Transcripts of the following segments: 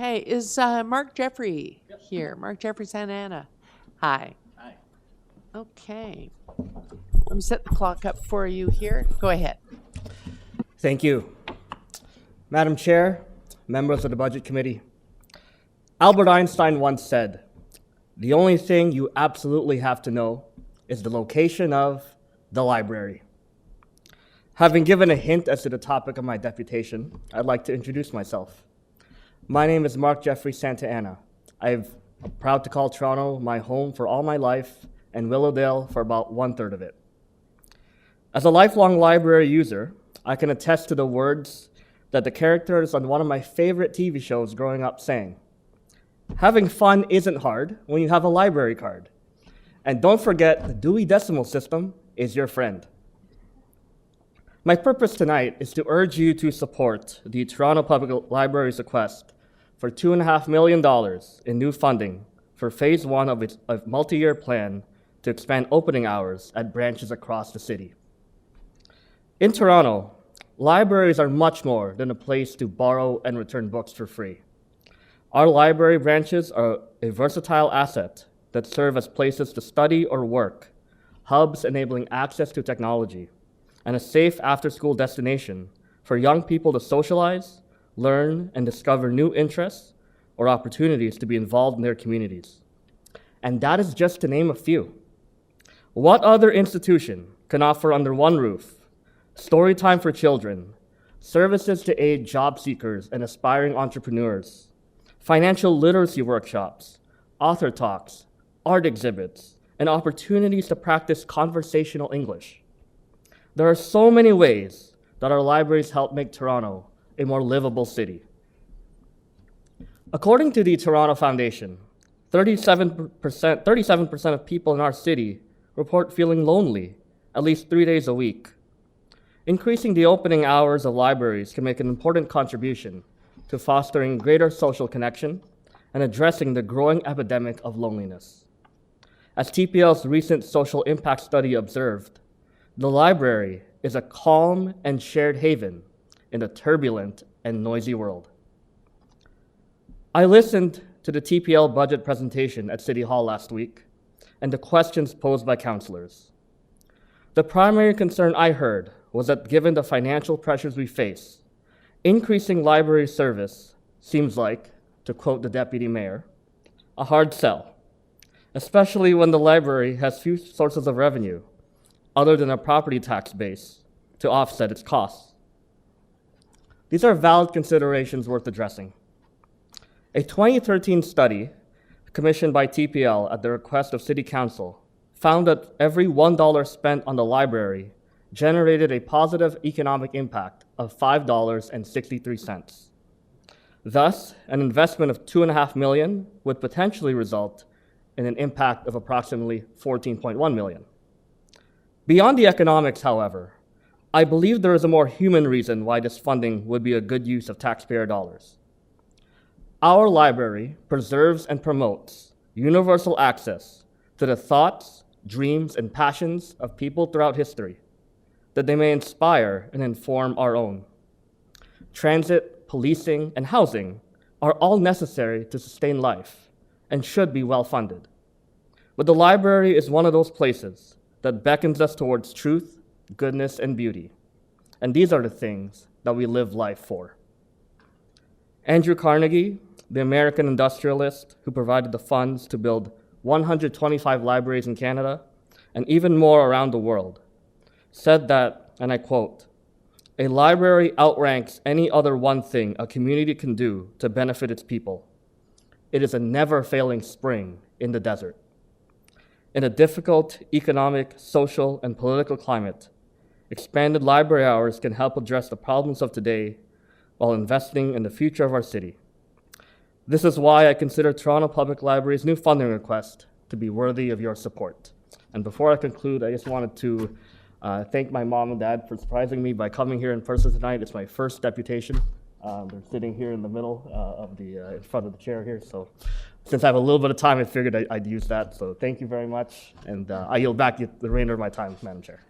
Hey, is Mark Jeffrey here? Mark Jeffrey Santa Ana. Hi. Hi. Okay. Let me set the clock up for you here. Go ahead. Thank you. Madam Chair, members of the Budget Committee, Albert Einstein once said, "The only thing you absolutely have to know is the location of the library." Having given a hint as to the topic of my deputation, I'd like to introduce myself. My name is Mark Jeffrey Santa Ana. I'm proud to call Toronto my home for all my life and Willowdale for about 1/3 of it. As a lifelong library user, I can attest to the words that the characters on one of my favorite TV shows growing up sang. Having fun isn't hard when you have a library card. And don't forget, the Dewey Decimal System is your friend. My purpose tonight is to urge you to support the Toronto Public Library's request for $2.5 million in new funding for phase 1 of its multi-year plan to expand opening hours at branches across the city. In Toronto, libraries are much more than a place to borrow and return books for free. Our library branches are a versatile asset that serve as places to study or work, hubs enabling access to technology, and a safe after-school destination for young people to socialize, learn, and discover new interests or opportunities to be involved in their communities. And that is just to name a few. What other institution can offer under one roof story time for children, services to aid job seekers and aspiring entrepreneurs, financial literacy workshops, author talks, art exhibits, and opportunities to practice conversational English? There are so many ways that our libraries help make Toronto a more livable city. According to the Toronto Foundation, 37% of people in our city report feeling lonely at least 3 days a week. Increasing the opening hours of libraries can make an important contribution to fostering greater social connection and addressing the growing epidemic of loneliness. As TPL's recent social impact study observed, the library is a calm and shared haven in a turbulent and noisy world. I listened to the TPL budget presentation at City Hall last week and the questions posed by councillors. The primary concern I heard was that given the financial pressures we face, increasing library service seems like, to quote the Deputy Mayor, a hard sell, especially when the library has few sources of revenue other than a property tax base to offset its costs. These are valid considerations worth addressing. A 2013 study commissioned by TPL at the request of City Council found that every $1 spent on the library generated a positive economic impact of $5.63. Thus, an investment of $2.5 million would potentially result in an impact of approximately $14.1 million. Beyond the economics, however, I believe there is a more human reason why this funding would be a good use of taxpayer dollars. Our library preserves and promotes universal access to the thoughts, dreams, and passions of people throughout history, that they may inspire and inform our own. Transit, policing, and housing are all necessary to sustain life and should be well funded. But the library is one of those places that beckons us towards truth, goodness, and beauty. And these are the things that we live life for. Andrew Carnegie, the American industrialist who provided the funds to build 125 libraries in Canada and even more around the world, said that, and I quote, "A library outranks any other one thing a community can do to benefit its people. It is a never-failing spring in the desert." In a difficult economic, social, and political climate, expanded library hours can help address the problems of today while investing in the future of our city. This is why I consider Toronto Public Library's new funding request to be worthy of your support. And before I conclude, I just wanted to thank my mom and dad for surprising me by coming here in person tonight. It's my first deputation. They're sitting here in the middle in front of the chair here. So since I have a little bit of time, I figured I'd use that. So thank you very much. And I yield back the remainder of my time, Madam Chair.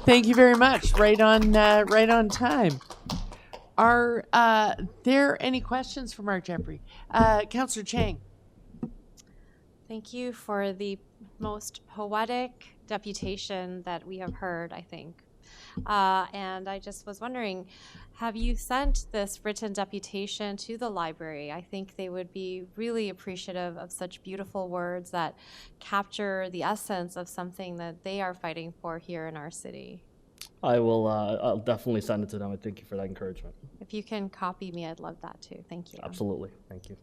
Thank you very much. Right on time. Are there any questions for Mark Jeffrey? Councillor Chang. Thank you for the most poetic deputation that we have heard, I think. And I just was wondering, have you sent this written deputation to the library? I think they would be really appreciative of such beautiful words that capture the essence of something that they are fighting for here in our city. I'll definitely send it to them. I thank you for that encouragement. If you can copy me, I'd love that too. Thank you. Absolutely. Thank you.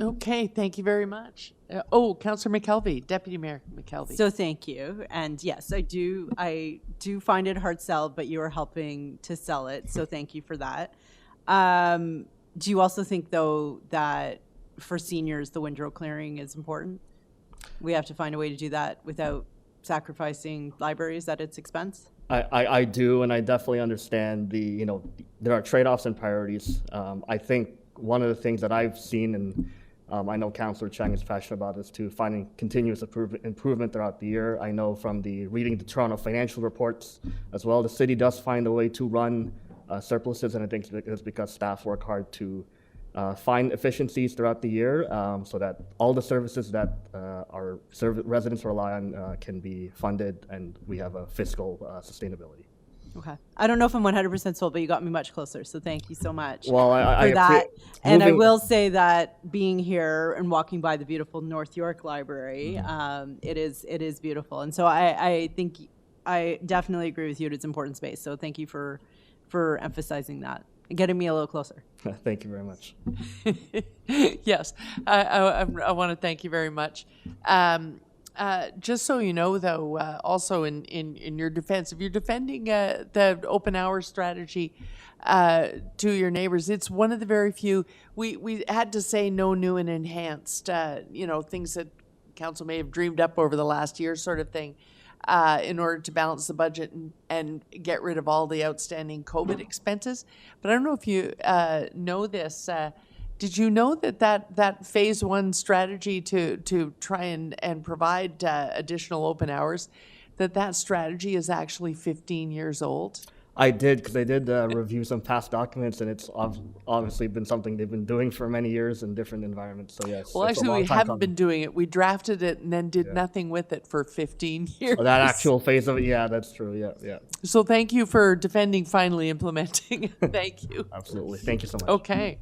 Okay, thank you very much. Councillor McKelvey, Deputy Mayor McKelvey. So thank you. And yes, I do find it hard sell, but you are helping to sell it. So thank you for that. Do you also think, though, that for seniors, the windrow clearing is important? We have to find a way to do that without sacrificing libraries at its expense? I do, and I definitely understand there are trade-offs and priorities. I think one of the things that I've seen, and I know Councillor Chang is passionate about this too, finding continuous improvement throughout the year. I know from reading the Toronto financial reports as well, the city does find a way to run surpluses, and I think it's because staff work hard to find efficiencies throughout the year so that all the services that our residents rely on can be funded, and we have a fiscal sustainability. Okay. I don't know if I'm 100% sold, but you got me much closer. So thank you so much for that. And I will say that being here and walking by the beautiful North York Library, it is beautiful. And so I think I definitely agree with you. It's an important space. So thank you for emphasizing that and getting me a little closer. Thank you very much. Yes, I want to thank you very much. Just so you know, though, also in your defense, if you're defending the open hour strategy to your neighbors, it's one of the very few. We had to say no new and enhanced, things that council may have dreamed up over the last year sort of thing, in order to balance the budget and get rid of all the outstanding COVID expenses. But I don't know if you know this. Did you know that phase one strategy to try and provide additional open hours, that strategy is actually 15 years old? I did, because I did review some past documents, and it's obviously been something they've been doing for many years in different environments. So yes. Well, actually, we haven't been doing it. We drafted it and then did nothing with it for 15 years. Oh, that actual phase of it, yeah, that's true. Yeah. So thank you for defending finally implementing. Thank you. Absolutely. Thank you so much. Okay.